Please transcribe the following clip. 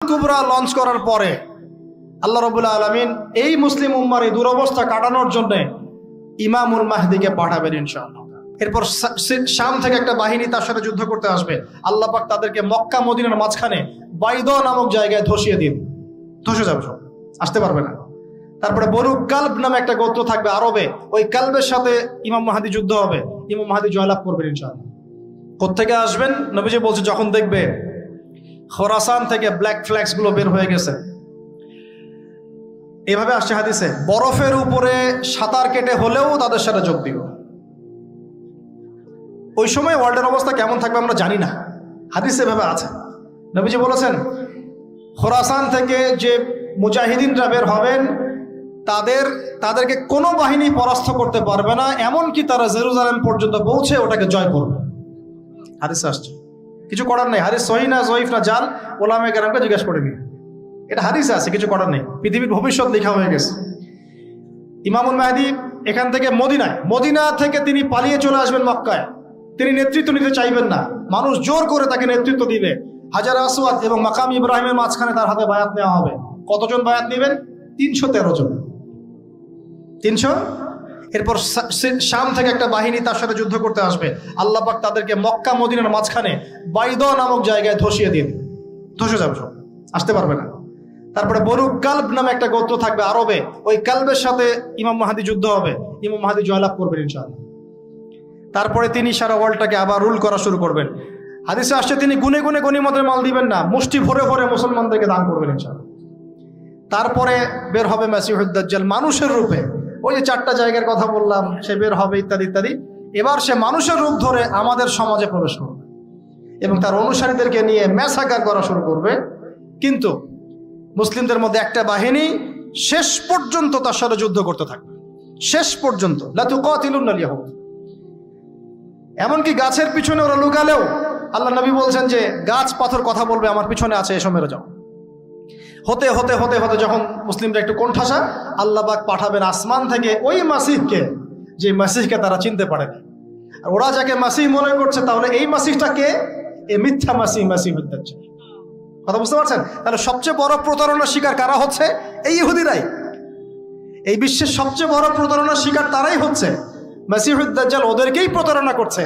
কুবরা launch করার পরে আল্লাহ রাব্বুল আলামিন এই মুসলিম উম্মার এই দুরবস্থা কাটানোর জন্য ইমামুল মাহদিকে পাঠাবেন ইনশাআল্লাহ। এরপর শাম থেকে একটা বাহিনী তার সাথে যুদ্ধ করতে আসবে। আল্লাহ পাক তাদেরকে মক্কা মদিনার মাঝখানে বাইদা নামক জায়গায় ধসিয়ে দিন, ধসে যাবে, সব আসতে পারবে না। তারপরে বনু কালব নামে একটা গোত্র থাকবে আরবে, ওই কালবের সাথে ইমাম মাহদি যুদ্ধ হবে, ইমাম মাহদি জয়লাভ করবেন ইনশাআল্লাহ। কোত্থেকে আসবেন? নবীজি বলছে যখন দেখবে খোরাসান থেকে ব্ল্যাক ফ্ল্যাগস গুলো বের হয়ে গেছে, এভাবে আসছে হাদিসে, বরফের উপরে সাঁতার কেটে হলেও তাদের সাথে যোগ দিও। ওই সময় ওয়ার্ল্ডের অবস্থা কেমন থাকবে আমরা জানি না, হাদিসে এভাবে আছে। নবীজি বলেছেন খোরাসান থেকে যে মুজাহিদিনরা বের হবেন তাদেরকে কোনো বাহিনী পরাস্ত করতে পারবে না, এমনকি তারা জেরুজালেম পর্যন্ত পৌঁছে ওটাকে জয় করবে। হাদিসে আসছে, কিছু করার নেই। হাদিস সহিহ না জয়ীফ না জাল, ওলামায়ে কেরামকে জিজ্ঞেস করে নিন, এটা হাদিসে আছে, কিছু করার নেই। পৃথিবীর ভবিষ্যৎ লেখা হয়ে গেছে। ইমামুল মাহদি এখান থেকে মদিনা থেকে তিনি পালিয়ে চলে আসবেন মক্কায়। তিনি নেতৃত্ব নিতে চাইবেন না, মানুষ জোর করে তাকে নেতৃত্ব দিবে। হাজার আসওয়াদ এবং মাকাম ইব্রাহিমের মাঝখানে তার হাতে বায়াত নেওয়া হবে। কতজন বায়াত নেবেন? 313 জন। 300। এরপর শাম থেকে একটা বাহিনী তার সাথে যুদ্ধ করতে আসবে। আল্লাহ পাক তাদেরকে মক্কা মদিনার মাঝখানে বাইদা নামক জায়গায় ধসিয়ে দিন, ধসে যাবে, সব আসতে পারবে না। তারপরে বনু কালব নামে একটা গোত্র থাকবে আরবে, ওই কালবের সাথে ইমাম মাহদি যুদ্ধ হবে, ইমাম মাহদি জয়লাভ করবেন ইনশাআল্লাহ। তারপরে তিনি সারা ওয়ার্ল্ডটাকে আবার রুল করা শুরু করবেন। হাদিসে আসছে তিনি গুনে গুনে গনিমতের মাল দিবেন না, মুষ্টি ভরে ভরে মুসলমানদেরকে দান করবেন ইনশাআল্লাহ। তারপরে বের হবে মাসিহুদ দাজ্জাল মানুষের রূপে, ওই যে 4টা জায়গার কথা বললাম, সে বের হবে ইত্যাদি ইত্যাদি। এবার সে মানুষের রূপ ধরে আমাদের সমাজে প্রবেশ করবে এবং তার অনুসারীদেরকে নিয়ে ম্যাসাকার করা শুরু করবে। কিন্তু মুসলিমদের মধ্যে একটা বাহিনী শেষ পর্যন্ত তার সাথে যুদ্ধ করতে থাকবে, শেষ পর্যন্ত। লা তুকাতিলুনাল ইয়াহুদ, এমনকি গাছের পিছনে ওরা লুকালেও আল্লাহ নবী বলছেন যে গাছ পাথর কথা বলবে, আমার পিছনে আছে, এসো মেরে যাও। হতে হতে হতে হতে যখন মুসলিমরা একটু কোণঠাসা, আল্লাহ পাক পাঠাবেন আসমান থেকে ওই মাসিহকে, যে মাসিহকে তারা চিনতে পারেনি। আর ওরা যাকে মাসিহ মনে করছে, তাহলে এই মাসিহটা কে? এ মিথ্যা মাসিহুদ দাজ্জাল। কথা বুঝতে পারছেন? তাহলে সবচেয়ে বড় প্রতারণার শিকার কারা হচ্ছে? এই ইহুদিরাই। এই বিশ্বের সবচেয়ে বড় প্রতারণার শিকার তারাই হচ্ছে। মাসিহুদ দাজ্জাল ওদেরকেই প্রতারণা করছে।